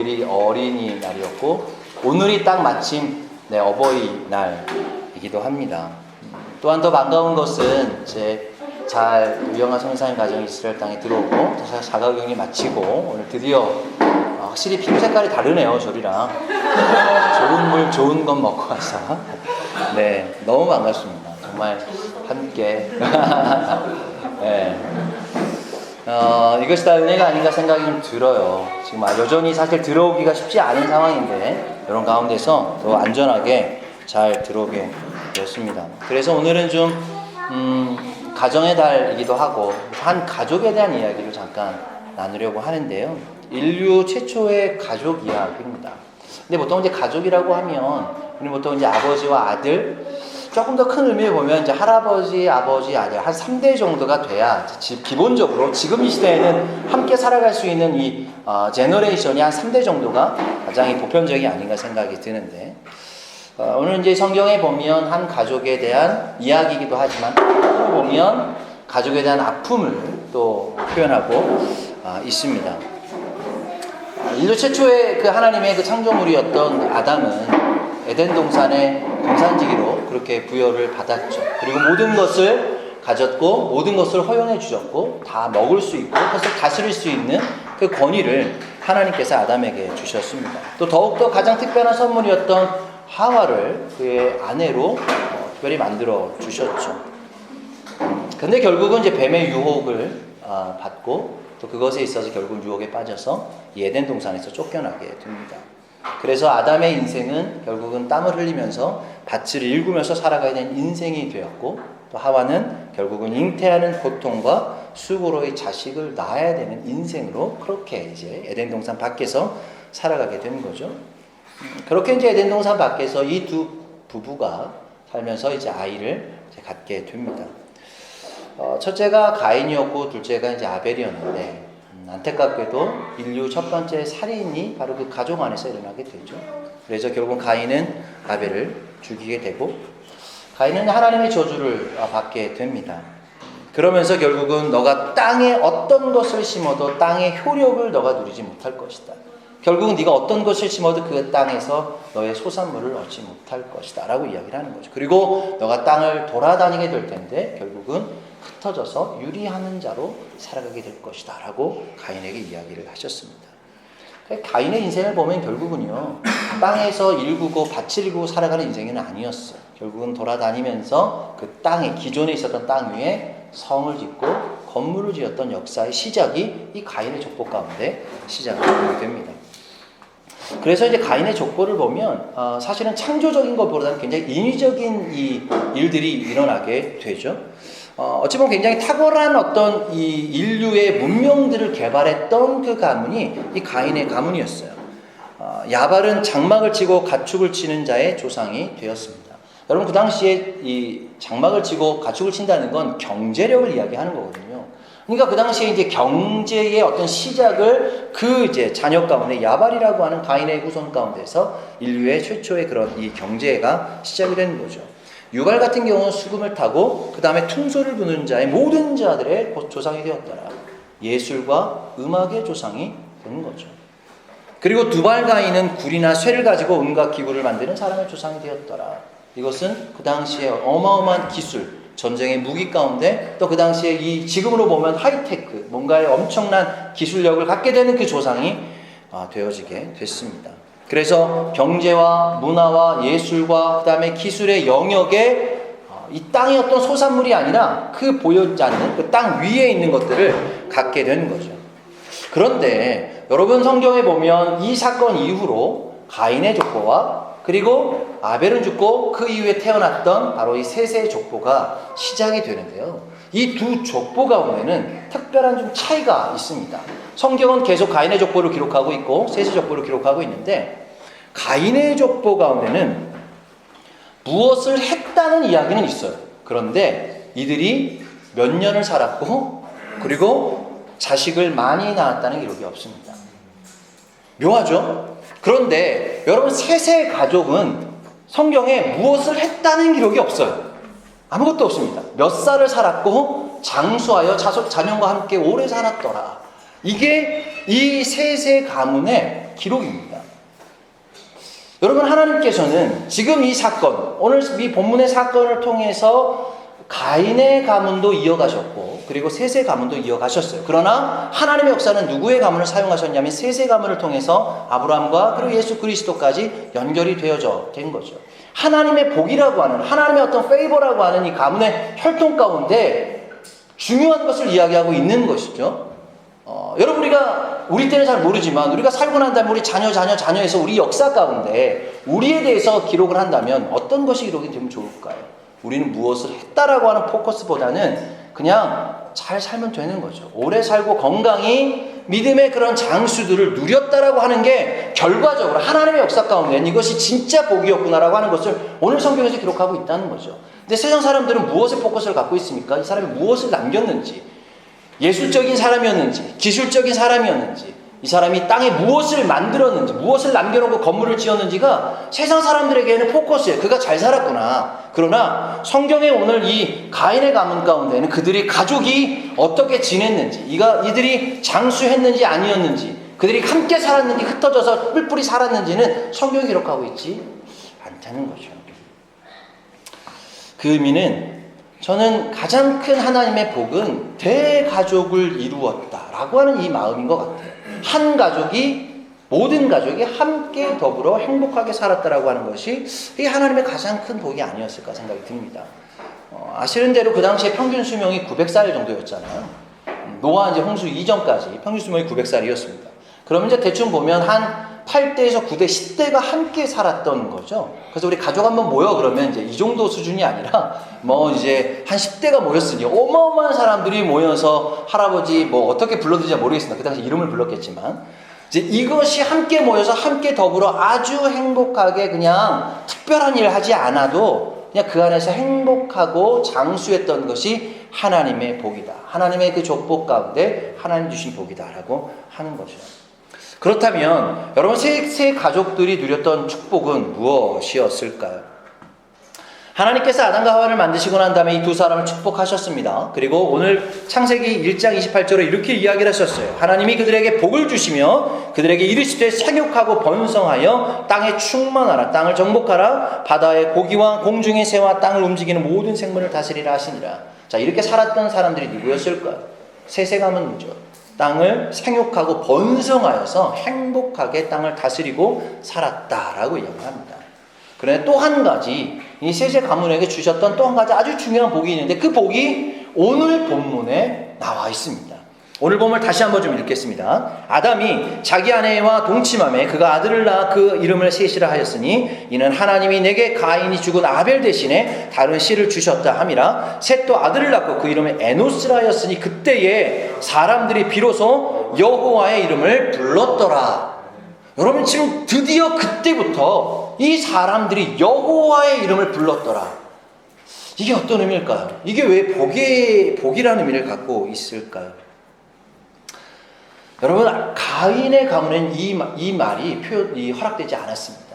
오늘이 어린이날이었고 오늘이 딱 마침 어버이날이기도 합니다. 또한 더 반가운 것은 이제 잘 유영아 선사님 가정이 이스라엘 땅에 들어오고 자가격리 마치고 오늘 드디어 확실히 피부 색깔이 다르네요. 저리랑 좋은 물 좋은 것 먹고 와서 너무 반갑습니다. 정말 함께 이것이 다 은혜가 아닌가 생각이 좀 들어요. 지금 여전히 사실 들어오기가 쉽지 않은 상황인데 이런 가운데서 더 안전하게 잘 들어오게 되었습니다. 그래서 오늘은 좀 가정의 달이기도 하고 한 가족에 대한 이야기를 잠깐 나누려고 하는데요. 인류 최초의 가족 이야기입니다. 근데 보통 이제 가족이라고 하면 우리 보통 이제 아버지와 아들, 조금 더 큰 의미를 보면 이제 할아버지, 아버지, 아들 한 3대 정도가 돼야 기본적으로 지금 이 시대에는 함께 살아갈 수 있는 이 제너레이션이 한 3대 정도가 가장 보편적이 아닌가 생각이 드는데 오늘 이제 성경에 보면 한 가족에 대한 이야기이기도 하지만 또 보면 가족에 대한 아픔을 또 표현하고 있습니다. 인류 최초의 그 하나님의 그 창조물이었던 아담은 에덴 동산의 동산지기로 그렇게 부여를 받았죠. 그리고 모든 것을 가졌고 모든 것을 허용해 주셨고 다 먹을 수 있고 그것을 다스릴 수 있는 그 권위를 하나님께서 아담에게 주셨습니다. 또 더욱더 가장 특별한 선물이었던 하와를 그의 아내로 특별히 만들어 주셨죠. 근데 결국은 이제 뱀의 유혹을 받고 또 그것에 있어서 결국 유혹에 빠져서 이 에덴 동산에서 쫓겨나게 됩니다. 그래서 아담의 인생은 결국은 땀을 흘리면서 밭을 일구면서 살아가야 되는 인생이 되었고 또 하와는 결국은 잉태하는 고통과 수고로의 자식을 낳아야 되는 인생으로 그렇게 이제 에덴 동산 밖에서 살아가게 되는 거죠. 그렇게 이제 에덴 동산 밖에서 이 두 부부가 살면서 이제 아이를 이제 갖게 됩니다. 첫째가 가인이었고 둘째가 이제 아벨이었는데 안타깝게도 인류 첫 번째 살인이 바로 그 가족 안에서 일어나게 되죠. 그래서 결국 가인은 아벨을 죽이게 되고 가인은 하나님의 저주를 받게 됩니다. 그러면서 결국은 너가 땅에 어떤 것을 심어도 땅의 효력을 너가 누리지 못할 것이다. 결국은 네가 어떤 것을 심어도 그 땅에서 너의 소산물을 얻지 못할 것이다 라고 이야기를 하는 거죠. 그리고 너가 땅을 돌아다니게 될 텐데 결국은 흩어져서 유리하는 자로 살아가게 될 것이다 라고 가인에게 이야기를 하셨습니다. 가인의 인생을 보면 결국은요 땅에서 일구고 밭을 일구고 살아가는 인생은 아니었어요. 결국은 돌아다니면서 그 땅에 기존에 있었던 땅 위에 성을 짓고 건물을 지었던 역사의 시작이 이 가인의 족보 가운데 시작이 됩니다. 그래서 이제 가인의 족보를 보면 사실은 창조적인 것보다는 굉장히 인위적인 이 일들이 일어나게 되죠. 어찌 보면 굉장히 탁월한 어떤 이 인류의 문명들을 개발했던 그 가문이 이 가인의 가문이었어요. 야발은 장막을 치고 가축을 치는 자의 조상이 되었습니다. 여러분 그 당시에 이 장막을 치고 가축을 친다는 건 경제력을 이야기하는 거거든요. 그러니까 그 당시에 이제 경제의 어떤 시작을 그 이제 자녀 가운데 야발이라고 하는 가인의 후손 가운데서 인류의 최초의 그런 이 경제가 시작이 되는 거죠. 유발 같은 경우는 수금을 타고 그 다음에 퉁소를 부는 자의 모든 자들의 조상이 되었더라. 예술과 음악의 조상이 되는 거죠. 그리고 두발 가인은 굴이나 쇠를 가지고 온갖 기구를 만드는 사람의 조상이 되었더라. 이것은 그 당시에 어마어마한 기술, 전쟁의 무기 가운데 또 그 당시에 이 지금으로 보면 하이테크, 뭔가의 엄청난 기술력을 갖게 되는 그 조상이 되어지게 됐습니다. 그래서 경제와 문화와 예술과 그 다음에 기술의 영역에 이 땅의 어떤 소산물이 아니라 그 보여지지 않는 그 땅 위에 있는 것들을 갖게 되는 거죠. 그런데 여러분 성경에 보면 이 사건 이후로 가인의 족보와 그리고 아벨은 죽고 그 이후에 태어났던 바로 이 셋의 족보가 시작이 되는데요. 이 두 족보 가운데는 특별한 좀 차이가 있습니다. 성경은 계속 가인의 족보를 기록하고 있고 셋의 족보를 기록하고 있는데 가인의 족보 가운데는 무엇을 했다는 이야기는 있어요. 그런데 이들이 몇 년을 살았고 그리고 자식을 많이 낳았다는 기록이 없습니다. 묘하죠? 그런데 여러분 셋의 가족은 성경에 무엇을 했다는 기록이 없어요. 아무것도 없습니다. 몇 살을 살았고 장수하여 자녀과 함께 오래 살았더라. 이게 이 셋의 가문의 기록입니다. 여러분, 하나님께서는 지금 이 사건, 오늘 이 본문의 사건을 통해서 가인의 가문도 이어가셨고 그리고 셋의 가문도 이어가셨어요. 그러나 하나님의 역사는 누구의 가문을 사용하셨냐면 셋의 가문을 통해서 아브라함과 그리고 예수 그리스도까지 연결이 되어져 된 거죠. 하나님의 복이라고 하는, 하나님의 어떤 페이버라고 하는 이 가문의 혈통 가운데 중요한 것을 이야기하고 있는 것이죠. 여러분, 우리 때는 잘 모르지만 우리가 살고 난 다음에 우리 자녀에서 우리 역사 가운데 우리에 대해서 기록을 한다면 어떤 것이 기록이 되면 좋을까요? 우리는 무엇을 했다라고 하는 포커스보다는 그냥 잘 살면 되는 거죠. 오래 살고 건강히 믿음의 그런 장수들을 누렸다라고 하는 게 결과적으로 하나님의 역사 가운데 이것이 진짜 복이었구나라고 하는 것을 오늘 성경에서 기록하고 있다는 거죠. 근데 세상 사람들은 무엇에 포커스를 갖고 있습니까? 이 사람이 무엇을 남겼는지, 예술적인 사람이었는지, 기술적인 사람이었는지, 이 사람이 땅에 무엇을 만들었는지, 무엇을 남겨놓고 건물을 지었는지가 세상 사람들에게는 포커스예요. 그가 잘 살았구나. 그러나 성경에 오늘 이 가인의 가문 가운데는 그들이 가족이 어떻게 지냈는지, 이들이 장수했는지 아니었는지, 그들이 함께 살았는지 흩어져서 뿔뿔이 살았는지는 성경이 기록하고 있지 않다는 거죠. 그 의미는 저는 가장 큰 하나님의 복은 대가족을 이루었다라고 하는 이 마음인 것 같아요. 모든 가족이 함께 더불어 행복하게 살았다라고 하는 것이 이 하나님의 가장 큰 복이 아니었을까 생각이 듭니다. 아시는 대로 그 당시에 평균 수명이 900살 정도였잖아요. 노아 이제 홍수 이전까지 평균 수명이 900살이었습니다. 그러면 이제 대충 보면 한 8대에서 9대, 10대가 함께 살았던 거죠. 그래서 우리 가족 한번 모여 그러면 이제 이 정도 수준이 아니라 이제 한 10대가 모였으니 어마어마한 사람들이 모여서 할아버지 어떻게 불러드는지 모르겠습니다. 그 당시 이름을 불렀겠지만 이제 이것이 함께 모여서 함께 더불어 아주 행복하게 그냥 특별한 일을 하지 않아도 그냥 그 안에서 행복하고 장수했던 것이 하나님의 복이다. 하나님의 그 족복 가운데 하나님 주신 복이다라고 하는 거죠. 그렇다면 여러분, 세 가족들이 누렸던 축복은 무엇이었을까요? 하나님께서 아담과 하와를 만드시고 난 다음에 이 두 사람을 축복하셨습니다. 그리고 오늘 창세기 1장 28절에 이렇게 이야기를 하셨어요. 하나님이 그들에게 복을 주시며 그들에게 이르시되 생육하고 번성하여 땅에 충만하라, 땅을 정복하라, 바다의 고기와 공중의 새와 땅을 움직이는 모든 생물을 다스리라 하시니라. 자, 이렇게 살았던 사람들이 누구였을까요? 셋의 가문이죠. 땅을 생육하고 번성하여서 행복하게 땅을 다스리고 살았다라고 이야기합니다. 그런데 또 한 가지, 이 셋의 가문에게 주셨던 또 한 가지 아주 중요한 복이 있는데 그 복이 오늘 본문에 나와 있습니다. 오늘 본문을 다시 한번 좀 읽겠습니다. 아담이 자기 아내와 동침함에 그가 아들을 낳아 그 이름을 셋이라 하였으니 이는 하나님이 내게 가인이 죽은 아벨 대신에 다른 씨를 주셨다 함이라. 셋도 아들을 낳고 그 이름을 에노스라 하였으니 그때에 사람들이 비로소 여호와의 이름을 불렀더라. 여러분, 지금 드디어 그때부터 이 사람들이 여호와의 이름을 불렀더라. 이게 어떤 의미일까요? 이게 왜 복이라는 의미를 갖고 있을까요? 여러분, 가인의 가문에는 이 말이 허락되지 않았습니다.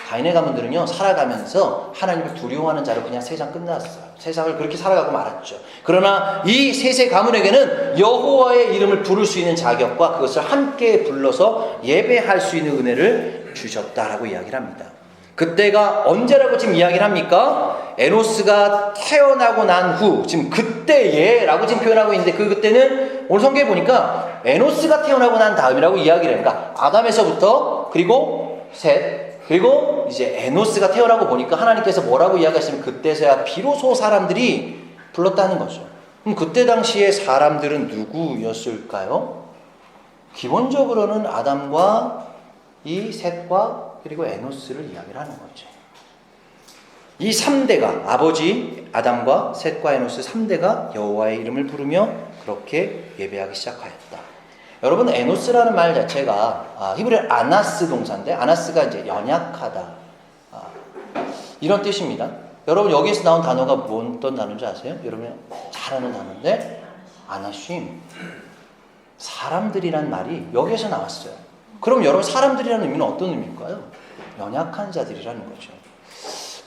가인의 가문들은요, 살아가면서 하나님을 두려워하는 자로 그냥 세상 끝났어요. 세상을 그렇게 살아가고 말았죠. 그러나 이 셋의 가문에게는 여호와의 이름을 부를 수 있는 자격과 그것을 함께 불러서 예배할 수 있는 은혜를 주셨다라고 이야기를 합니다. 그때가 언제라고 지금 이야기를 합니까? 에노스가 태어나고 난 후, 지금 그때에 라고 지금 표현하고 있는데 그 그때는 오늘 성경에 보니까 에노스가 태어나고 난 다음이라고 이야기를 합니다. 아담에서부터 그리고 셋, 그리고 이제 에노스가 태어나고 보니까 하나님께서 뭐라고 이야기하시면 그때서야 비로소 사람들이 불렀다는 거죠. 그럼 그때 당시에 사람들은 누구였을까요? 기본적으로는 아담과 이 셋과 그리고 에노스를 이야기를 하는 거죠. 이 3대가 아버지 아담과 셋과 에노스 3대가 여호와의 이름을 부르며 그렇게 예배하기 시작하였다. 여러분, 에노스라는 말 자체가 히브리어 아나스 동사인데 아나스가 이제 연약하다 이런 뜻입니다. 여러분, 여기에서 나온 단어가 어떤 단어인지 아세요? 여러분 잘 아는 단어인데 아나쉼, 사람들이란 말이 여기에서 나왔어요. 그럼 여러분, 사람들이라는 의미는 어떤 의미일까요? 연약한 자들이라는 거죠.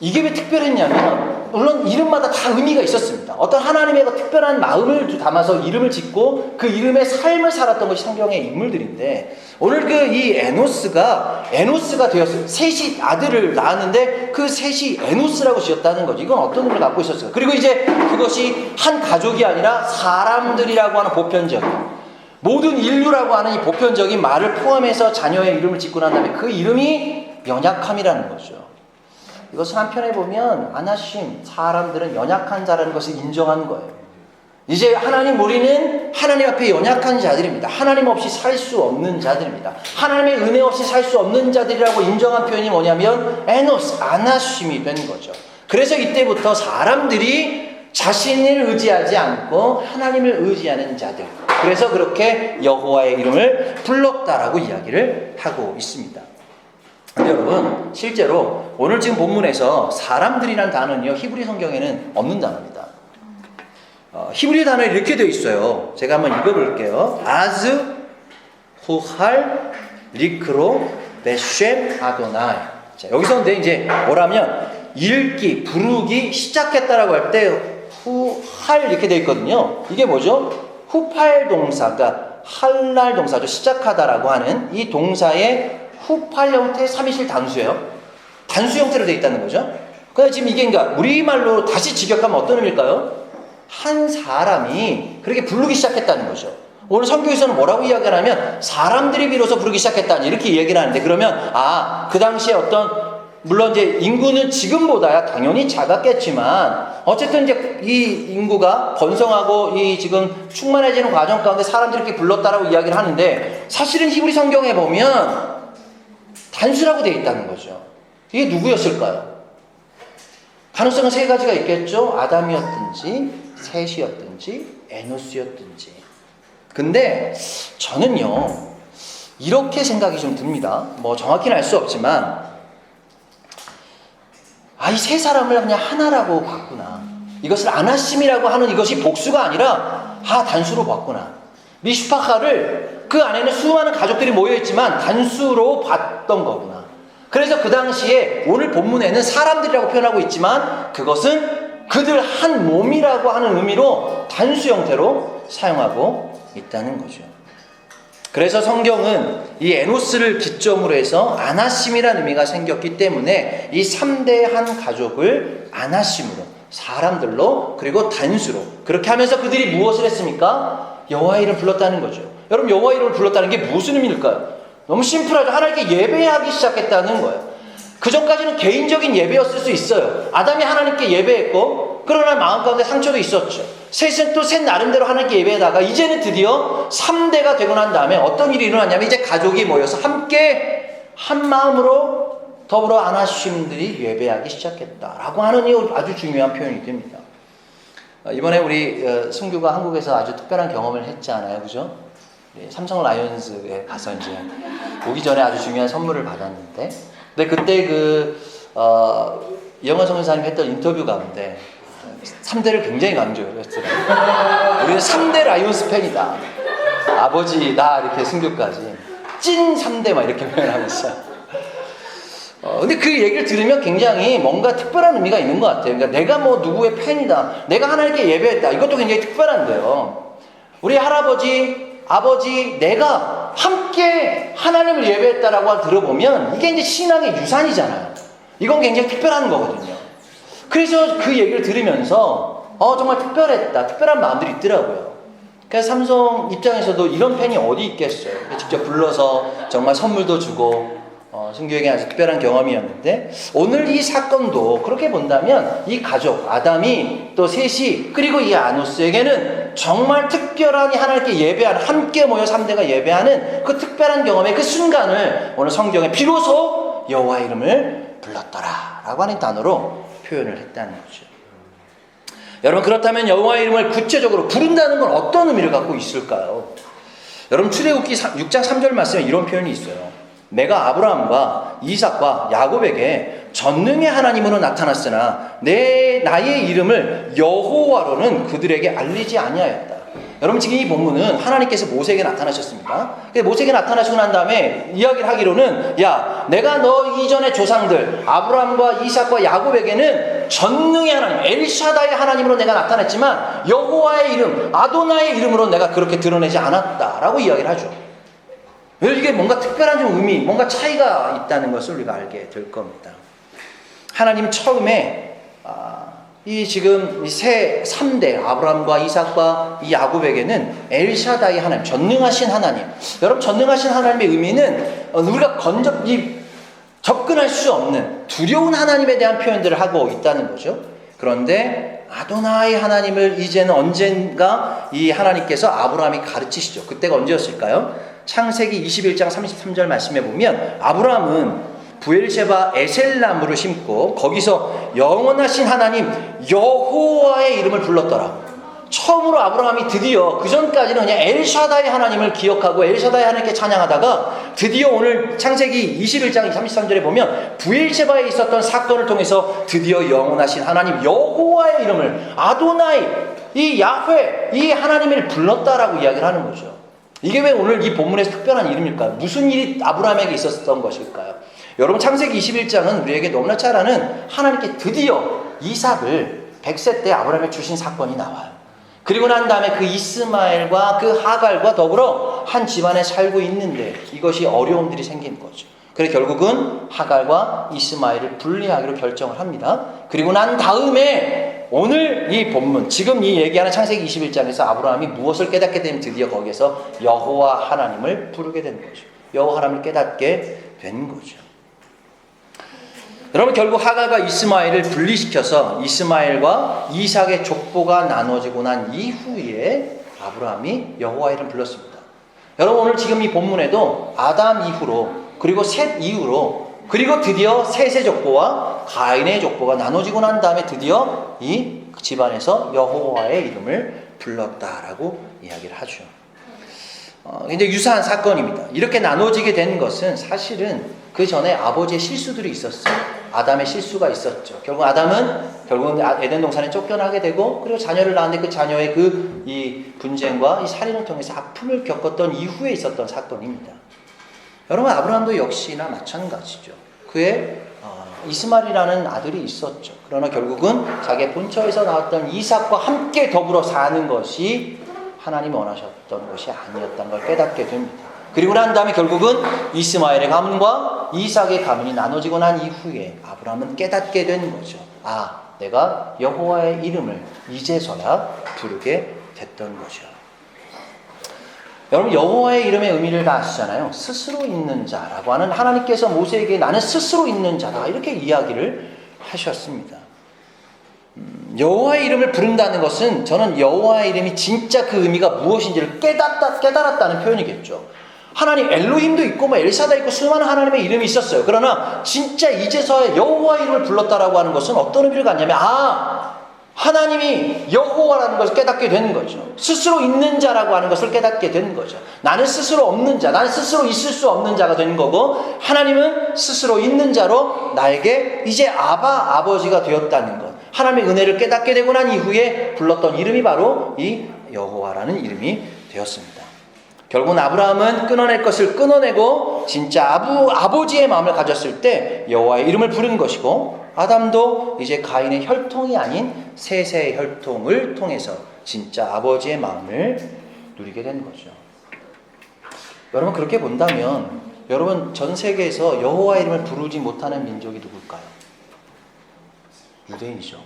이게 왜 특별했냐면 물론 이름마다 다 의미가 있었습니다. 어떤 하나님의 특별한 마음을 담아서 이름을 짓고 그 이름의 삶을 살았던 것이 성경의 인물들인데 오늘 이 에노스가 되었어요. 셋이 아들을 낳았는데 그 셋이 에노스라고 지었다는 거죠. 이건 어떤 의미를 갖고 있었어요. 그리고 이제 그것이 한 가족이 아니라 사람들이라고 하는 보편적인 모든 인류라고 하는 이 보편적인 말을 포함해서 자녀의 이름을 짓고 난 다음에 그 이름이 연약함이라는 거죠. 이것을 한편에 보면 아나심, 사람들은 연약한 자라는 것을 인정하는 거예요. 이제 우리는 하나님 앞에 연약한 자들입니다. 하나님 없이 살 수 없는 자들입니다. 하나님의 은혜 없이 살 수 없는 자들이라고 인정한 표현이 뭐냐면 에노스, 아나심이 된 거죠. 그래서 이때부터 사람들이 자신을 의지하지 않고 하나님을 의지하는 자들, 그래서 그렇게 여호와의 이름을 불렀다라고 이야기를 하고 있습니다. 근데 여러분, 실제로 오늘 지금 본문에서 사람들이란 단어는요, 히브리 성경에는 없는 단어입니다. 히브리 단어에 이렇게 되어 있어요. 제가 한번 읽어볼게요. 아즈, 후할, 리크로, 베셴, 아도나이. 자, 여기서 근데 이제 뭐라면 읽기, 부르기 시작했다라고 할 때 후할 이렇게 되어 있거든요. 이게 뭐죠? 후팔 동사, 그러니까 할날 동사죠. 시작하다라고 하는 이 동사의 후팔 형태의 삼위실 단수예요. 단수 형태로 되어 있다는 거죠. 그래서 지금 이게 그러니까 우리말로 다시 직역하면 어떤 의미일까요? 한 사람이 그렇게 부르기 시작했다는 거죠. 오늘 성경에서는 뭐라고 이야기하냐면 사람들이 비로소 부르기 시작했다니 이렇게 이야기를 하는데, 그러면 그 당시에 물론 이제 인구는 지금보다야 당연히 작았겠지만 어쨌든 이제 이 인구가 번성하고 이 지금 충만해지는 과정 가운데 사람들이 이렇게 불렀다라고 이야기를 하는데, 사실은 히브리 성경에 보면 단수라고 되어 있다는 거죠. 이게 누구였을까요? 가능성은 세 가지가 있겠죠. 아담이었든지 셋이었든지 에노스였든지. 근데 저는요 이렇게 생각이 좀 듭니다. 뭐 정확히는 알 수 없지만 이 세 사람을 그냥 하나라고 봤구나. 이것을 아나심이라고 하는 이것이 복수가 아니라 단수로 봤구나. 미슈파카를 그 안에는 수많은 가족들이 모여있지만 단수로 봤던 거구나. 그래서 그 당시에 오늘 본문에는 사람들이라고 표현하고 있지만 그것은 그들 한 몸이라고 하는 의미로 단수 형태로 사용하고 있다는 거죠. 그래서 성경은 이 에노스를 기점으로 해서 아나심이라는 의미가 생겼기 때문에 이 3대 한 가족을 아나심으로, 사람들로, 그리고 단수로, 그렇게 하면서 그들이 무엇을 했습니까? 여호와의 이름을 불렀다는 거죠. 여러분, 여호와의 이름을 불렀다는 게 무슨 의미일까요? 너무 심플하죠. 하나님께 예배하기 시작했다는 거예요. 그 전까지는 개인적인 예배였을 수 있어요. 아담이 하나님께 예배했고, 그러나 마음 가운데 상처도 있었죠. 셋은 또 셋 나름대로 하나님께 예배하다가 이제는 드디어 3대가 되고 난 다음에 어떤 일이 일어났냐면 이제 가족이 모여서 함께 한 마음으로 더불어 아나심들이 예배하기 시작했다라고 하는 이 아주 중요한 표현이 됩니다. 이번에 우리 승규가 한국에서 아주 특별한 경험을 했잖아요. 그죠? 삼성 라이온즈에 가서 이제 오기 전에 아주 중요한 선물을 받았는데, 근데 그때 이영환 선교사님 했던 인터뷰 가운데 3대를 굉장히 강조를 했더라고요. 우리는 3대 라이온스 팬이다. 아버지, 나, 이렇게 승규까지. 찐 3대 막 이렇게 표현하면서. 근데 그 얘기를 들으면 굉장히 뭔가 특별한 의미가 있는 것 같아요. 그러니까 내가 뭐 누구의 팬이다. 내가 하나님께 예배했다. 이것도 굉장히 특별한데요. 우리 할아버지, 아버지, 내가 함께 하나님을 예배했다라고 들어보면 이게 이제 신앙의 유산이잖아요. 이건 굉장히 특별한 거거든요. 그래서 그 얘기를 들으면서 정말 특별했다. 특별한 마음들이 있더라고요. 그래서 삼성 입장에서도 이런 팬이 어디 있겠어요. 직접 불러서 정말 선물도 주고 승규에게 아주 특별한 경험이었는데, 오늘 이 사건도 그렇게 본다면 이 가족 아담이 또 셋이 그리고 이 아노스에게는 정말 특별한 하나님께 예배하는, 함께 모여 3대가 예배하는 그 특별한 경험의 그 순간을 오늘 성경에 비로소 여호와의 이름을 불렀더라 라고 하는 단어로 표현을 했다는 거죠. 여러분, 그렇다면 여호와의 이름을 구체적으로 부른다는 건 어떤 의미를 갖고 있을까요? 여러분, 출애굽기 6장 3절 말씀에 이런 표현이 있어요. 내가 아브라함과 이삭과 야곱에게 전능의 하나님으로 나타났으나 나의 이름을 여호와로는 그들에게 알리지 아니하였다. 여러분 지금 이 본문은 하나님께서 모세에게 나타나셨습니다. 모세에게 나타나시고 난 다음에 이야기를 하기로는 야 내가 너 이전의 조상들 아브라함과 이삭과 야곱에게는 전능의 하나님 엘샤다의 하나님으로 내가 나타났지만 여호와의 이름 아도나의 이름으로 내가 그렇게 드러내지 않았다라고 이야기를 하죠. 이게 뭔가 특별한 좀 의미 뭔가 차이가 있다는 것을 우리가 알게 될 겁니다. 하나님 처음에 이 지금 새 3대 아브라함과 이삭과 이 야곱에게는 엘샤다이 하나님 전능하신 하나님 여러분 전능하신 하나님의 의미는 우리가 접근할 수 없는 두려운 하나님에 대한 표현들을 하고 있다는 거죠. 그런데 아도나이 하나님을 이제는 언젠가 이 하나님께서 아브라함이 가르치시죠. 그때가 언제였을까요? 창세기 21장 33절 말씀해 보면 아브라함은 부엘셰바 에셀나무를 심고 거기서 영원하신 하나님 여호와의 이름을 불렀더라. 처음으로 아브라함이 드디어 그전까지는 그냥 엘샤다의 하나님을 기억하고 엘샤다의 하나님께 찬양하다가 드디어 오늘 창세기 21장 33절에 보면 부엘셰바에 있었던 사건을 통해서 드디어 영원하신 하나님 여호와의 이름을 아도나이 이 야훼 이 하나님을 불렀다라고 이야기를 하는 거죠. 이게 왜 오늘 이 본문에서 특별한 이름일까요? 무슨 일이 아브라함에게 있었던 것일까요? 여러분 창세기 21장은 우리에게 너무나 잘 아는 하나님께 드디어 이삭을 100세 때 아브라함에 주신 사건이 나와요. 그리고 난 다음에 그 이스마엘과 그 하갈과 더불어 한 집안에 살고 있는데 이것이 어려움들이 생긴 거죠. 그래서 결국은 하갈과 이스마엘을 분리하기로 결정을 합니다. 그리고 난 다음에 오늘 이 본문 지금 이 얘기하는 창세기 21장에서 아브라함이 무엇을 깨닫게 되면 드디어 거기에서 여호와 하나님을 부르게 된 거죠. 여호와 하나님을 깨닫게 된 거죠. 여러분 결국 하갈과 이스마엘을 분리시켜서 이스마엘과 이삭의 족보가 나눠지고 난 이후에 아브라함이 여호와의 이름을 불렀습니다. 여러분 오늘 지금 이 본문에도 아담 이후로 그리고 셋 이후로 그리고 드디어 셋의 족보와 가인의 족보가 나눠지고 난 다음에 드디어 이 집안에서 여호와의 이름을 불렀다라고 이야기를 하죠. 굉장히 유사한 사건입니다. 이렇게 나눠지게 된 것은 사실은 그 전에 아버지의 실수들이 있었어요. 아담의 실수가 있었죠. 결국은 에덴 동산에 쫓겨나게 되고 그리고 자녀를 낳았는데 그 자녀의 이 분쟁과 이 살인을 통해서 아픔을 겪었던 이후에 있었던 사건입니다. 여러분 아브라함도 역시나 마찬가지죠. 그의 이스마엘이라는 아들이 있었죠. 그러나 결국은 자기의 본처에서 나왔던 이삭과 함께 더불어 사는 것이 하나님이 원하셨던 것이 아니었다는 걸 깨닫게 됩니다. 그리고 난 다음에 결국은 이스마엘의 가문과 이삭의 가문이 나눠지고 난 이후에 아브라함은 깨닫게 된 거죠. 내가 여호와의 이름을 이제서야 부르게 됐던 거죠. 여러분 여호와의 이름의 의미를 다 아시잖아요. 스스로 있는 자라고 하는 하나님께서 모세에게 나는 스스로 있는 자다 이렇게 이야기를 하셨습니다. 여호와의 이름을 부른다는 것은 저는 여호와의 이름이 진짜 그 의미가 무엇인지를 깨달았다는 표현이겠죠. 하나님 엘로힘도 있고 엘샤다 있고 수많은 하나님의 이름이 있었어요. 그러나 진짜 이제서야 여호와의 이름을 불렀다라고 하는 것은 어떤 의미를 갖냐면 하나님이 여호와라는 것을 깨닫게 되는 거죠. 스스로 있는 자라고 하는 것을 깨닫게 되는 거죠. 나는 스스로 없는 자, 나는 스스로 있을 수 없는 자가 되는 거고 하나님은 스스로 있는 자로 나에게 이제 아버지가 되었다는 것. 하나님의 은혜를 깨닫게 되고 난 이후에 불렀던 이름이 바로 이 여호와라는 이름이 되었습니다. 결국은 아브라함은 끊어낼 것을 끊어내고 진짜 아버지의 마음을 가졌을 때 여호와의 이름을 부른 것이고 아담도 이제 가인의 혈통이 아닌 셋의 혈통을 통해서 진짜 아버지의 마음을 누리게 된 거죠. 여러분 그렇게 본다면 여러분 전 세계에서 여호와의 이름을 부르지 못하는 민족이 누굴까요? 유대인이죠.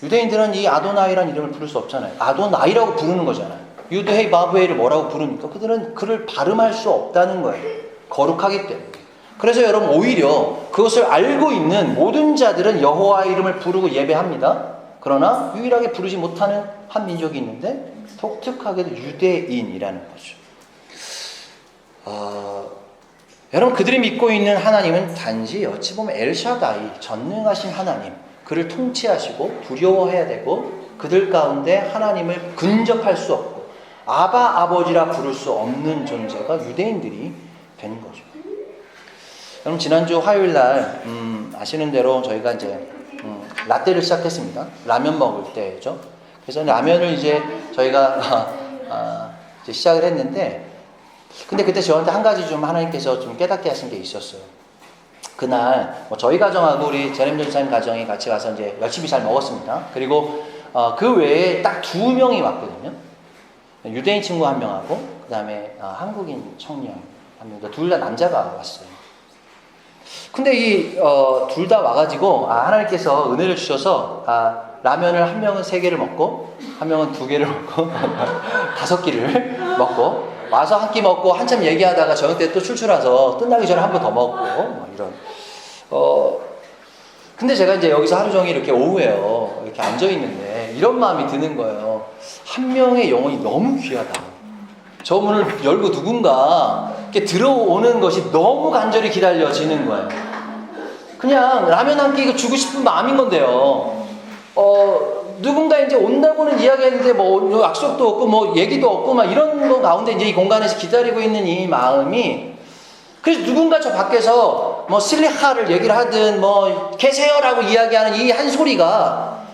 유대인들은 이 아도나이라는 이름을 부를 수 없잖아요. 아도나이라고 부르는 거잖아요. 유드헤이 바브헤이를 뭐라고 부릅니까? 그들은 그를 발음할 수 없다는 거예요. 거룩하기 때문에. 그래서 여러분 오히려 그것을 알고 있는 모든 자들은 여호와의 이름을 부르고 예배합니다. 그러나 유일하게 부르지 못하는 한 민족이 있는데 독특하게도 유대인이라는 거죠. 여러분 그들이 믿고 있는 하나님은 단지 어찌 보면 엘샤다이 전능하신 하나님 그를 통치하시고 두려워해야 되고 그들 가운데 하나님을 근접할 수 없고 아버지라 부를 수 없는 존재가 유대인들이 된 거죠. 여러분 지난주 화요일날 아시는 대로 저희가 이제 라떼를 시작했습니다. 라면 먹을 때죠. 그래서 라면을 이제 저희가 이제 시작을 했는데, 근데 그때 저한테 한 가지 좀 하나님께서 좀 깨닫게 하신 게 있었어요. 그날 뭐 저희 가정하고 우리 제렘 전사님 가정이 같이 가서 이제 열심히 잘 먹었습니다. 그리고 그 외에 딱 2명이 왔거든요. 유대인 친구 1명하고 그 다음에 한국인 청년 1명, 둘 다 남자가 왔어요. 근데 이 둘 다 와가지고 하나님께서 은혜를 주셔서 라면을 1명은 3개를 먹고 1명은 2개를 먹고 5끼를 먹고 와서 한 끼 먹고 한참 얘기하다가 저녁 때 또 출출해서 끝나기 전에 한 번 더 먹고 뭐 이런. 근데 제가 이제 여기서 하루 종일 이렇게 오후에요 이렇게 앉아 있는데 이런 마음이 드는 거예요. 한 명의 영혼이 너무 귀하다. 저 문을 열고 누군가 이렇게 들어오는 것이 너무 간절히 기다려지는 거예요. 그냥 라면 한 끼 이거 주고 싶은 마음인 건데요. 누군가 이제 온다고는 이야기했는데 뭐 약속도 없고 뭐 얘기도 없고 막 이런 거 가운데 이제 이 공간에서 기다리고 있는 이 마음이, 그래서 누군가 저 밖에서 뭐 슬리하를 얘기를 하든 뭐 계세요라고 이야기하는 이 한 소리가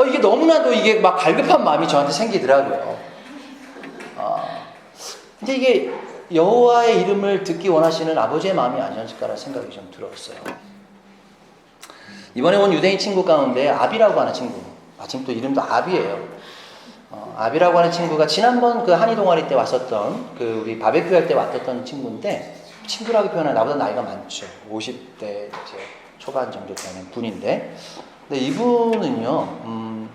이게 너무나도 이게 막 갈급한 마음이 저한테 생기더라고요. 근데 이게 여호와의 이름을 듣기 원하시는 아버지의 마음이 아니었을까라는 생각이 좀 들었어요. 이번에 온 유대인 친구 가운데 아비라고 하는 친구, 지금 또 이름도 아비예요. 아비라고 하는 친구가 지난번 그 한의 동아리 때 왔었던 그 우리 바베큐 할 때 왔었던 친구인데, 친구라고 표현하면 나보다 나이가 많죠. 50대 이제 초반 정도 되는 분인데, 근데 이분은요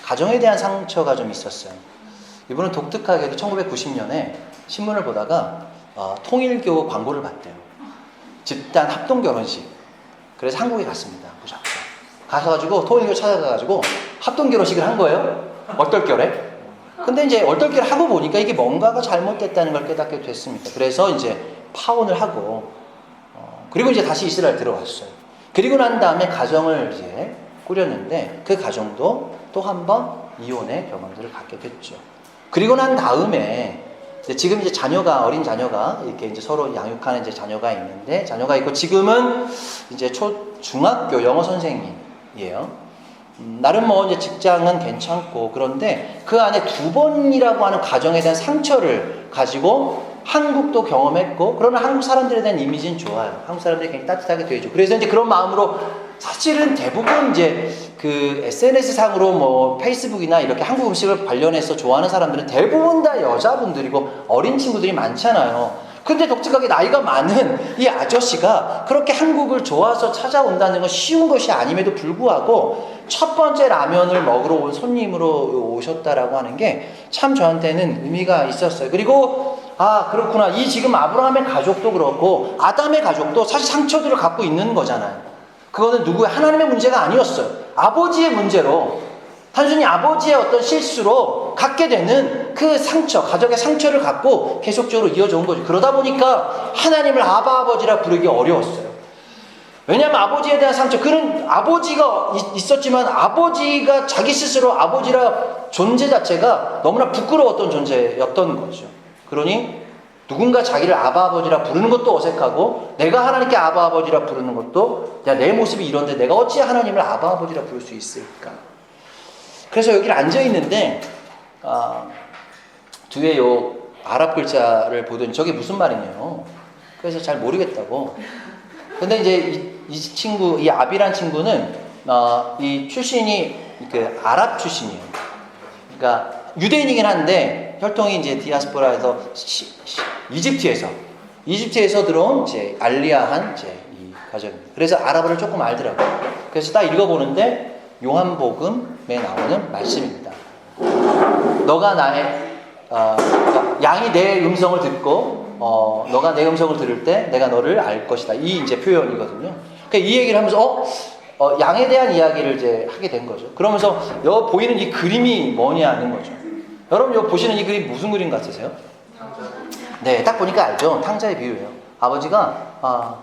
가정에 대한 상처가 좀 있었어요. 이분은 독특하게도 1990년에 신문을 보다가 통일교 광고를 봤대요. 집단 합동 결혼식. 그래서 한국에 갔습니다. 무조건. 가서가지고 통일교 찾아가가지고 합동 결혼식을 한 거예요. 얼떨결에. 근데 이제 얼떨결에 하고 보니까 이게 뭔가가 잘못됐다는 걸 깨닫게 됐습니다. 그래서 이제 파혼을 하고 그리고 이제 다시 이스라엘 들어왔어요. 그리고 난 다음에 가정을 이제 꾸렸는데 그 가정도 또 한 번 이혼의 경험들을 갖게 됐죠. 그리고 난 다음에 지금 이제 자녀가, 어린 자녀가 이렇게 이제 서로 양육하는 이제 자녀가 있는데, 자녀가 있고 지금은 이제 중학교 영어 선생님이에요. 나름 뭐 이제 직장은 괜찮고, 그런데 그 안에 2번이라고 하는 가정에 대한 상처를 가지고 한국도 경험했고, 그러나 한국 사람들에 대한 이미지는 좋아요. 한국 사람들이 굉장히 따뜻하게 대해줘. 그래서 이제 그런 마음으로 사실은 대부분 이제 그 SNS 상으로 뭐 페이스북이나 이렇게 한국 음식을 관련해서 좋아하는 사람들은 대부분 다 여자분들이고 어린 친구들이 많잖아요. 근데 독특하게 나이가 많은 이 아저씨가 그렇게 한국을 좋아서 찾아온다는 건 쉬운 것이 아님에도 불구하고 첫 번째 라면을 먹으러 온 손님으로 오셨다라고 하는 게 참 저한테는 의미가 있었어요. 그리고 그렇구나. 이 지금 아브라함의 가족도 그렇고 아담의 가족도 사실 상처들을 갖고 있는 거잖아요. 그거는 누구의 하나님의 문제가 아니었어요. 아버지의 문제로, 단순히 아버지의 어떤 실수로 갖게 되는 그 상처, 가족의 상처를 갖고 계속적으로 이어져 온 거죠. 그러다 보니까 하나님을 아바 아버지라 부르기 어려웠어요. 왜냐하면 아버지에 대한 상처, 그는 아버지가 있었지만 아버지가 자기 스스로 아버지라 존재 자체가 너무나 부끄러웠던 존재였던 거죠. 그러니 누군가 자기를 아바 아버지라 부르는 것도 어색하고, 내가 하나님께 아바 아버지라 부르는 것도, 야, 내 모습이 이런데 내가 어찌 하나님을 아바 아버지라 부를 수 있을까? 그래서 여기 앉아 있는데 뒤에 요 아랍 글자를 보더니 저게 무슨 말이냐요. 그래서 잘 모르겠다고. 근데 이제 이 친구, 이 아비란 친구는 이 출신이 그 아랍 출신이에요. 그러니까 유대인이긴 한데 혈통이 이제 디아스포라에서 이집트에서 들어온 이제 알리아한 이제 이 가정입니다. 그래서 아랍어를 조금 알더라고요. 그래서 딱 읽어보는데 요한복음에 나오는 말씀입니다. 너가 나의 양이 내 음성을 듣고 너가 내 음성을 들을 때 내가 너를 알 것이다. 이 이제 표현이거든요. 그러니까 이 얘기를 하면서 양에 대한 이야기를 이제 하게 된 거죠. 그러면서 여기 보이는 이 그림이 뭐냐는 거죠. 여러분 여기 보시는 이 그림 무슨 그림 같으세요? 네, 딱 보니까 알죠. 탕자의 비유예요. 아버지가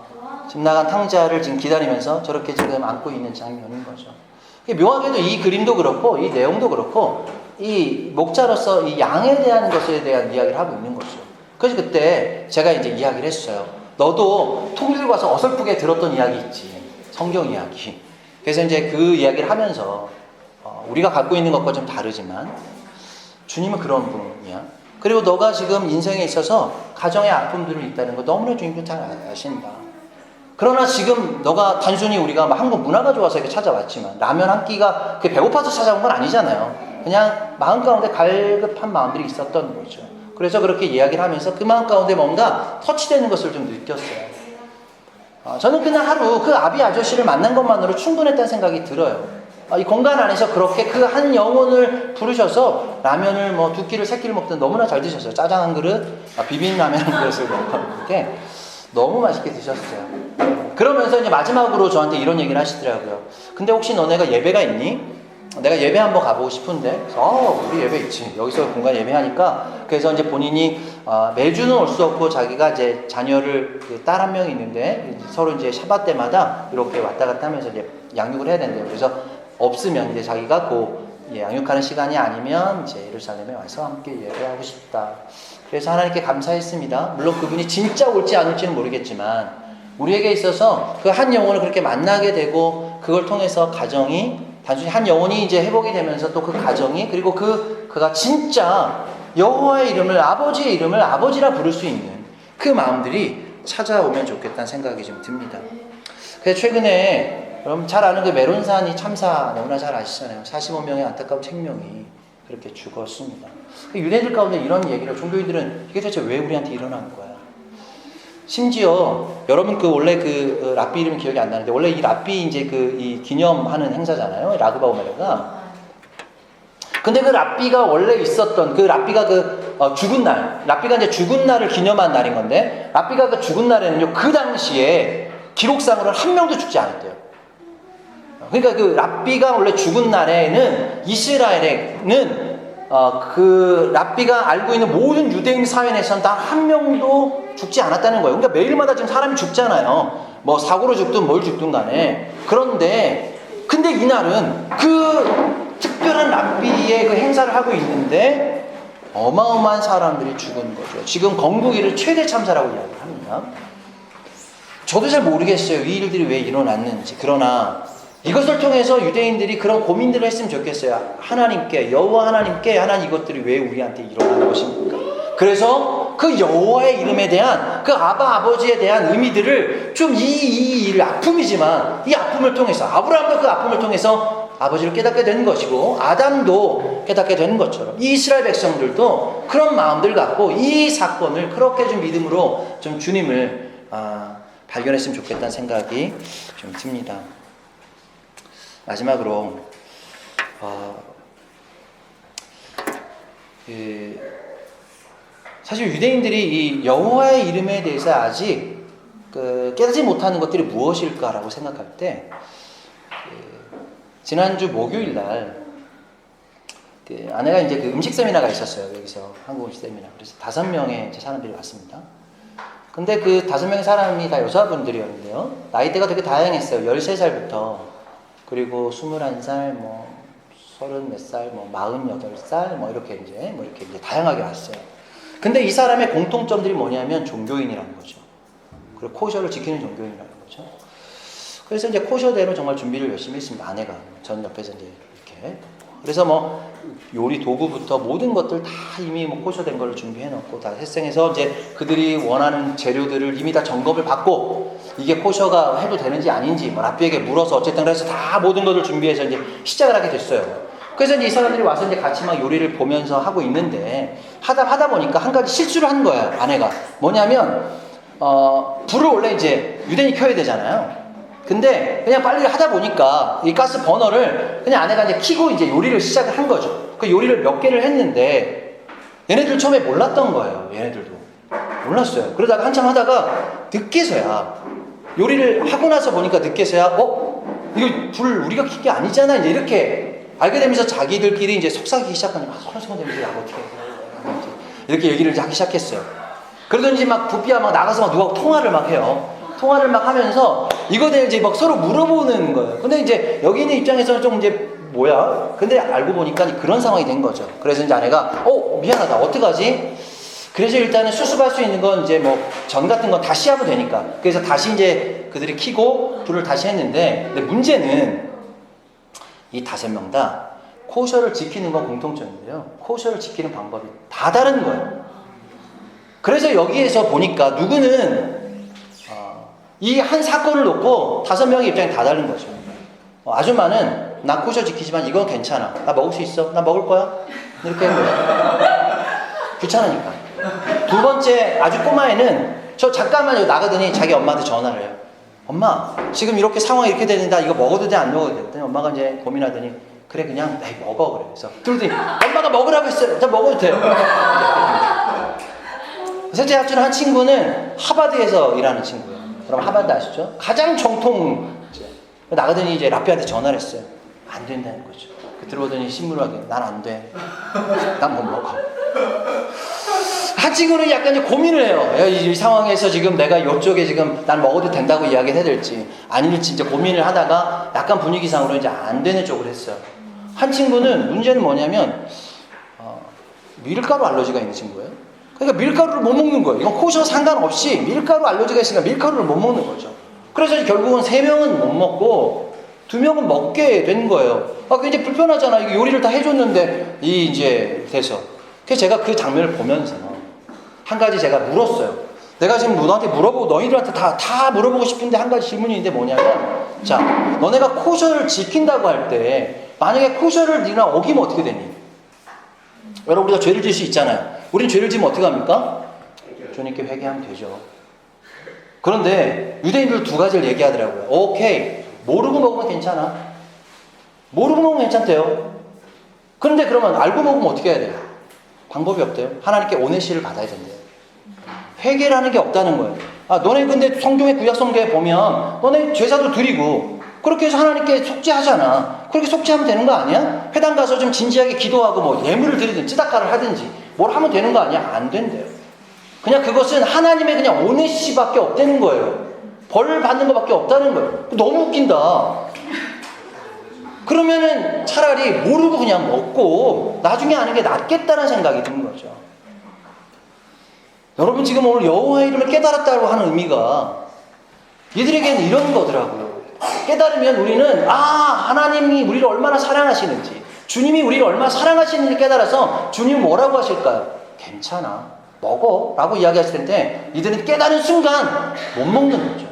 집 나간 탕자를 지금 기다리면서 저렇게 지금 안고 있는 장면인 거죠. 묘하게도 이 그림도 그렇고 이 내용도 그렇고 이 목자로서 이 양에 대한 것에 대한 이야기를 하고 있는 거죠. 그래서 그때 제가 이제 이야기를 했어요. 너도 통일 가서 어설프게 들었던 이야기 있지. 성경 이야기. 그래서 이제 그 이야기를 하면서 우리가 갖고 있는 것과 좀 다르지만 주님은 그런 분이야. 그리고 너가 지금 인생에 있어서 가정의 아픔들이 있다는 거 너무나 주님도 잘 아신다. 그러나 지금 너가 단순히 우리가 한국 문화가 좋아서 이렇게 찾아왔지만 라면 한 끼가 배고파서 찾아온 건 아니잖아요. 그냥 마음 가운데 갈급한 마음들이 있었던 거죠. 그래서 그렇게 이야기를 하면서 그 마음 가운데 뭔가 터치되는 것을 좀 느꼈어요. 저는 그냥 하루 그 아비 아저씨를 만난 것만으로 충분했다는 생각이 들어요. 이 공간 안에서 그렇게 그 한 영혼을 부르셔서 라면을 뭐 2끼를 3끼를 먹든 너무나 잘 드셨어요. 짜장 한 그릇, 비빔 라면 한 그릇을 먹었는데 너무 맛있게 드셨어요. 그러면서 이제 마지막으로 저한테 이런 얘기를 하시더라고요. 근데 혹시 너네가 예배가 있니? 내가 예배 한번 가보고 싶은데. 우리 예배 있지. 여기서 공간 예배하니까. 그래서 이제 본인이 매주는 올 수 없고 자기가 이제 자녀를 딸 한 명이 있는데 서로 이제 샤bat 때마다 이렇게 왔다 갔다 하면서 이제 양육을 해야 된대요. 그래서 없으면 이제 자기가 양육하는 시간이 아니면 이제 예루살렘에 와서 함께 예배하고 싶다. 그래서 하나님께 감사했습니다. 물론 그분이 진짜 올지 안 올지는 모르겠지만 우리에게 있어서 그 한 영혼을 그렇게 만나게 되고 그걸 통해서 가정이 단순히 한 영혼이 이제 회복이 되면서 또 그 가정이 그리고 그가 진짜 여호와의 이름을 아버지의 이름을 아버지라 부를 수 있는 그 마음들이 찾아오면 좋겠다는 생각이 좀 듭니다. 그래서 최근에 여러분 잘 아는 그 메론산이 참사 너무나 잘 아시잖아요. 45명의 안타까운 생명이 그렇게 죽었습니다. 유대인들 가운데 이런 얘기를 종교인들은 이게 대체 왜 우리한테 일어나는 거야? 심지어 여러분 원래 랍비 이름이 기억이 안 나는데 원래 이 랍비 이제 이 기념하는 행사잖아요. 라그바 오메르가. 근데 그 랍비가 원래 있었던 그 랍비가 죽은 날, 랍비가 이제 죽은 날을 기념한 날인 건데 랍비가 그 죽은 날에는요 그 당시에 기록상으로는 한 명도 죽지 않았대요. 그러니까 그 랍비가 원래 죽은 날에는 이스라엘에는 그 랍비가 알고 있는 모든 유대인 사회 내에서는 단 한 명도 죽지 않았다는 거예요. 그러니까 매일마다 지금 사람이 죽잖아요. 뭐 사고로 죽든 뭘 죽든 간에. 근데 이날은 그 특별한 랍비의 그 행사를 하고 있는데 어마어마한 사람들이 죽은 거죠. 지금 건국 이래 최대 참사라고 이야기를 합니다. 저도 잘 모르겠어요. 이 일들이 왜 일어났는지. 그러나 이것을 통해서 유대인들이 그런 고민들을 했으면 좋겠어요. 하나님께, 여호와 하나님께 하나님 이것들이 왜 우리한테 일어나는 것입니까? 그래서 그 여호와의 이름에 대한 그 아버지에 대한 의미들을 좀 이 아픔이지만 이 아픔을 통해서 아브라함도 그 아픔을 통해서 아버지를 깨닫게 되는 것이고 아담도 깨닫게 되는 것처럼 이 이스라엘 백성들도 그런 마음들 갖고 이 사건을 그렇게 좀 믿음으로 좀 주님을 발견했으면 좋겠다는 생각이 좀 듭니다. 마지막으로 사실 유대인들이 이 여호와의 이름에 대해서 아직 깨닫지 못하는 것들이 무엇일까라고 생각할 때 지난주 목요일 날 아내가 이제 음식 세미나가 있었어요. 여기서 한국 음식 세미나. 그래서 5명의 사람들이 왔습니다. 근데 그 5명의 사람이 다 여자분들이었는데요. 나이대가 되게 다양했어요. 13살부터 그리고 21살, 30몇 살, 48살, 이렇게 이제 다양하게 왔어요. 근데 이 사람의 공통점들이 뭐냐면 종교인이라는 거죠. 그리고 코셔를 지키는 종교인이라는 거죠. 그래서 이제 코셔대로 정말 준비를 열심히 했습니다. 아내가 전 옆에서 이제 이렇게. 그래서 요리 도구부터 모든 것들 다 이미 코셔된 걸 준비해놓고 다 회생해서 이제 그들이 원하는 재료들을 이미 다 점검을 받고 이게 코셔가 해도 되는지 아닌지 랍비에게 물어서 어쨌든 그래서 다 모든 것을 준비해서 이제 시작을 하게 됐어요. 그래서 이제 이 사람들이 와서 이제 같이 요리를 보면서 하고 있는데 하다 보니까 한 가지 실수를 한 거예요. 아내가 뭐냐면 불을 원래 이제 유대인이 켜야 되잖아요. 근데 그냥 빨리 하다 보니까 이 가스 버너를 그냥 아내가 이제 켜고 이제 요리를 시작을 한 거죠. 그 요리를 몇 개를 했는데 얘네들 처음에 몰랐던 거예요. 얘네들도 몰랐어요. 그러다가 한참 하다가 늦게서야 요리를 하고 나서 보니까 늦게서야 이거 불 우리가 켠 게 아니잖아 이제 이렇게 알게 되면서 자기들끼리 이제 속삭이기 시작하니까 서로 되면서 어떻게 이렇게 얘기를 하기 시작했어요. 그러더니 부피야 나가서 누가 통화를 해요. 통화를 하면서 이거에 대해 이제 서로 물어보는 거예요. 근데 이제 여기 있는 입장에서는 좀 이제 뭐야? 근데 알고 보니까 그런 상황이 된 거죠. 그래서 이제 아내가 미안하다. 어떡하지? 그래서 일단은 수습할 수 있는 건 이제 전 같은 건 다시 하면 되니까. 그래서 다시 이제 그들이 켜고 불을 다시 했는데 근데 문제는 이 5명 다 코셔를 지키는 건 공통점인데요. 코셔를 지키는 방법이 다 다른 거예요. 그래서 여기에서 보니까 누구는 이 한 사건을 놓고 5명의 입장이 다 다른 거죠. 아줌마는 나 코셔 지키지만 이건 괜찮아. 나 먹을 수 있어. 나 먹을 거야. 이렇게 한 거예요. 귀찮으니까. 두 번째 아주 꼬마애는 저 잠깐만 여기 나가더니 자기 엄마한테 전화를 해요. 엄마 지금 이렇게 상황이 이렇게 되는데 나 이거 먹어도 돼 안 먹어도 돼? 그랬더니 엄마가 이제 고민하더니 그래 그냥 에이 먹어 그래. 그래서 그러더니 엄마가 먹으라고 했어요. 저 먹어도 돼요. 셋째 학주는 한 친구는 하버드에서 일하는 친구예요. 그럼 하버드 아시죠? 가장 정통 나가더니 이제 라피한테 전화를 했어요. 안 된다는 거죠. 들어오더니 신물하게 난 안 돼. 난 못 먹어. 한 친구는 약간 이제 고민을 해요. 이 상황에서 지금 내가 이쪽에 지금 난 먹어도 된다고 이야기를 해야 될지 아닐지 이제 고민을 하다가 약간 분위기상으로 이제 안 되는 쪽으로 했어요. 한 친구는 문제는 뭐냐면 밀가루 알러지가 있는 친구예요. 그러니까 밀가루를 못 먹는 거예요. 이건 코셔 상관없이 밀가루 알러지가 있으니까 밀가루를 못 먹는 거죠. 그래서 결국은 3명은 못 먹고 2명은 먹게 된 거예요. 굉장히 불편하잖아. 이거 요리를 다 해줬는데 이제 돼서. 그래서 제가 그 장면을 보면서 한 가지 제가 물었어요. 내가 지금 너한테 물어보고 너희들한테 다 물어보고 싶은데 한 가지 질문이 있는데 뭐냐면 자, 너네가 코셔를 지킨다고 할 때 만약에 코셔를 네가 어기면 어떻게 되니? 여러분 우리가 죄를 질 수 있잖아요. 우린 죄를 지면 어떻게 합니까? 주님께 회개하면 되죠. 그런데 유대인들 2가지를 얘기하더라고요. 오케이 모르고 먹으면 괜찮아. 모르고 먹으면 괜찮대요. 그런데 그러면 알고 먹으면 어떻게 해야 돼요? 방법이 없대요. 하나님께 오네시를 받아야 된대요. 회개라는 게 없다는 거예요. 너네 근데 성경의 구약 성경에 보면 너네 제사도 드리고 그렇게 해서 하나님께 속죄하잖아. 그렇게 속죄하면 되는 거 아니야? 회당 가서 좀 진지하게 기도하고 뭐 예물을 드리든지 찌다카를 하든지 뭘 하면 되는 거 아니야? 안 된대요. 그냥 그것은 하나님의 그냥 오네시밖에 없다는 거예요. 벌 받는 것밖에 없다는 거예요. 너무 웃긴다. 그러면은 차라리 모르고 그냥 먹고 나중에 아는 게 낫겠다는 생각이 드는 거죠. 여러분 지금 오늘 여호와의 이름을 깨달았다고 하는 의미가 이들에게는 이런 거더라고요. 깨달으면 우리는 하나님이 우리를 얼마나 사랑하시는지 주님이 우리를 얼마나 사랑하시는지 깨달아서 주님 뭐라고 하실까요? 괜찮아 먹어 라고 이야기하실 텐데 이들은 깨달은 순간 못 먹는 거죠.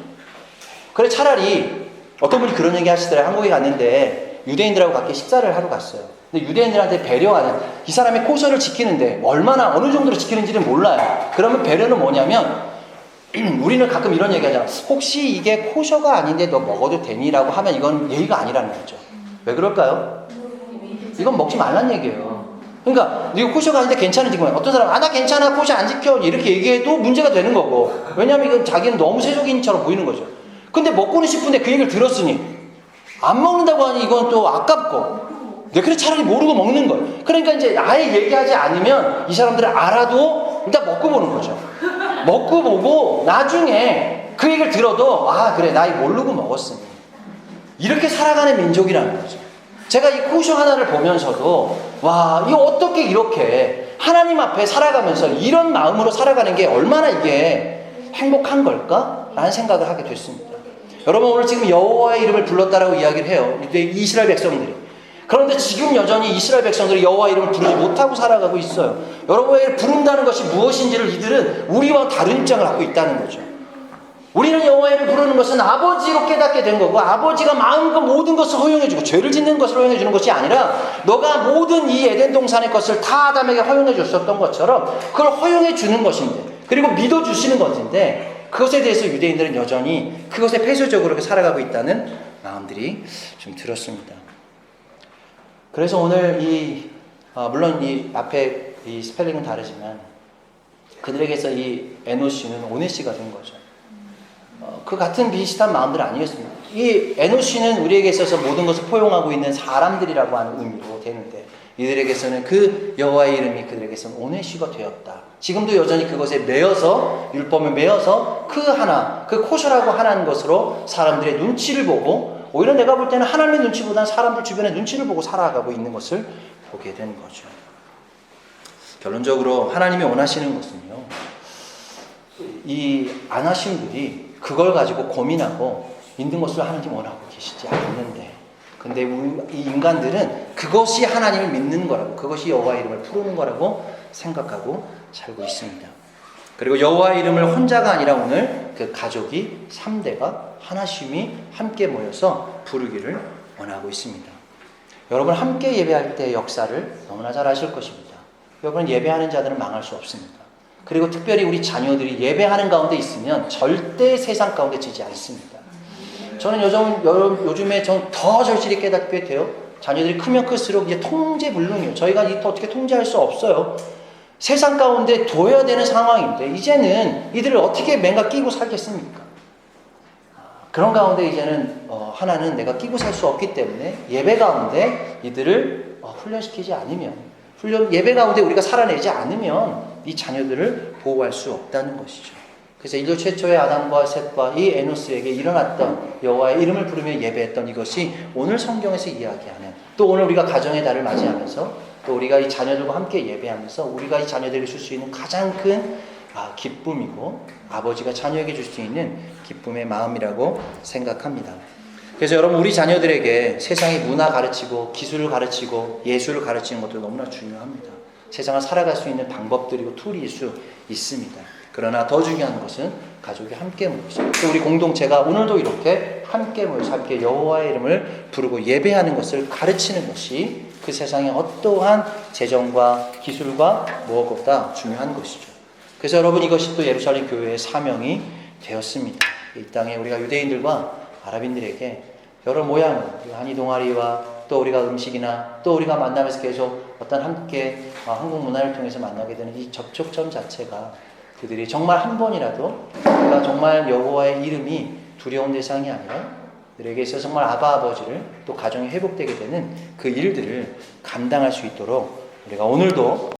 그래 차라리 어떤 분이 그런 얘기 하시더라고요. 한국에 갔는데 유대인들하고 같이 식사를 하러 갔어요. 근데 유대인들한테 배려하는 이 사람이 코셔를 지키는데 얼마나 어느 정도로 지키는지는 몰라요. 그러면 배려는 뭐냐면 우리는 가끔 이런 얘기 하잖아. 혹시 이게 코셔가 아닌데 너 먹어도 되니? 라고 하면 이건 예의가 아니라는 거죠. 왜 그럴까요? 이건 먹지 말란 얘기예요. 그러니까 이거 코셔가 아닌데 괜찮은지 어떤 사람은 나 괜찮아 코셔 안 지켜 이렇게 얘기해도 문제가 되는 거고 왜냐하면 이건 자기는 너무 세속인처럼 보이는 거죠. 근데 먹고는 싶은데 그 얘기를 들었으니 안 먹는다고 하니 이건 또 아깝고 그래 차라리 모르고 먹는 거예요. 그러니까 이제 아예 얘기하지 않으면 이 사람들은 알아도 일단 먹고 보는 거죠. 먹고 보고 나중에 그 얘기를 들어도 그래 나 이거 모르고 먹었으니 이렇게 살아가는 민족이라는 거죠. 제가 이 코셔 하나를 보면서도 와 이거 어떻게 이렇게 하나님 앞에 살아가면서 이런 마음으로 살아가는 게 얼마나 이게 행복한 걸까? 라는 생각을 하게 됐습니다. 여러분 오늘 지금 여호와의 이름을 불렀다라고 이야기를 해요. 이스라엘 백성들이. 그런데 지금 여전히 이스라엘 백성들이 여호와의 이름을 부르지 못하고 살아가고 있어요. 여호와의 부른다는 것이 무엇인지를 이들은 우리와 다른 입장을 갖고 있다는 거죠. 우리는 여호와의 이름을 부르는 것은 아버지로 깨닫게 된 거고 아버지가 마음껏 모든 것을 허용해주고 죄를 짓는 것을 허용해주는 것이 아니라 너가 모든 이 에덴 동산의 것을 다 아담에게 허용해 줬었던 것처럼 그걸 허용해 주는 것인데 그리고 믿어주시는 것인데 그것에 대해서 유대인들은 여전히 그것에 폐쇄적으로 살아가고 있다는 마음들이 좀 들었습니다. 그래서 오늘 물론 이 앞에 이 스펠링은 다르지만 그들에게서 이 에노시는 오네시가 된 거죠. 그 같은 비슷한 마음들 아니었습니다. 이 에노시는 우리에게 있어서 모든 것을 포용하고 있는 사람들이라고 하는 의미로 되는데 이들에게서는 그 여호와의 이름이 그들에게서는 오네시가 되었다. 지금도 여전히 그것에 매여서 율법에 매여서 그 코셔라고 하는 것으로 사람들의 눈치를 보고 오히려 내가 볼 때는 하나님의 눈치보다는 사람들 주변의 눈치를 보고 살아가고 있는 것을 보게 된 거죠. 결론적으로 하나님이 원하시는 것은요. 이 안 하신 분이 그걸 가지고 고민하고 있는 것을 하나님 원하고 계시지 않는데 근데 이 인간들은 그것이 하나님을 믿는 거라고, 그것이 여호와의 이름을 부르는 거라고 생각하고 살고 있습니다. 그리고 여호와의 이름을 혼자가 아니라 오늘 그 가족이 3대가 하나심이 함께 모여서 부르기를 원하고 있습니다. 여러분 함께 예배할 때의 역사를 너무나 잘 아실 것입니다. 여러분 예배하는 자들은 망할 수 없습니다. 그리고 특별히 우리 자녀들이 예배하는 가운데 있으면 절대 세상 가운데 지지 않습니다. 저는 요즘에 더 절실히 깨닫게 돼요. 자녀들이 크면 클수록 이제 통제불능이에요. 저희가 어떻게 통제할 수 없어요. 세상 가운데 둬야 되는 상황인데 이제는 이들을 어떻게 맨가 끼고 살겠습니까? 그런 가운데 이제는 하나는 내가 끼고 살 수 없기 때문에 예배 가운데 이들을 훈련시키지 않으면, 예배 가운데 우리가 살아내지 않으면 이 자녀들을 보호할 수 없다는 것이죠. 그래서 인류 최초의 아담과 셋과 이 에노스에게 일어났던 여호와의 이름을 부르며 예배했던 이것이 오늘 성경에서 이야기하는, 또 오늘 우리가 가정의 달을 맞이하면서 또 우리가 이 자녀들과 함께 예배하면서 우리가 이 자녀들에게 줄 수 있는 가장 큰 기쁨이고 아버지가 자녀에게 줄 수 있는 기쁨의 마음이라고 생각합니다. 그래서 여러분 우리 자녀들에게 세상의 문화 가르치고 기술을 가르치고 예술을 가르치는 것도 너무나 중요합니다. 세상을 살아갈 수 있는 방법들이고 툴일 수 있습니다. 그러나 더 중요한 것은 가족이 함께 모여서, 또 우리 공동체가 오늘도 이렇게 함께 모여서 함께 여호와의 이름을 부르고 예배하는 것을 가르치는 것이 그 세상의 어떠한 재정과 기술과 무엇보다 중요한 것이죠. 그래서 여러분 이것이 또 예루살렘 교회의 사명이 되었습니다. 이 땅에 우리가 유대인들과 아랍인들에게 여러 모양으로 한이 동아리와 또 우리가 음식이나 또 우리가 만나면서 계속 어떤 함께 한국 문화를 통해서 만나게 되는 이 접촉점 자체가 그들이 정말 한 번이라도 우리가 정말 여호와의 이름이 두려운 대상이 아니라 그들에게 있어서 정말 아버지를 또 가정이 회복되게 되는 그 일들을 감당할 수 있도록 우리가 오늘도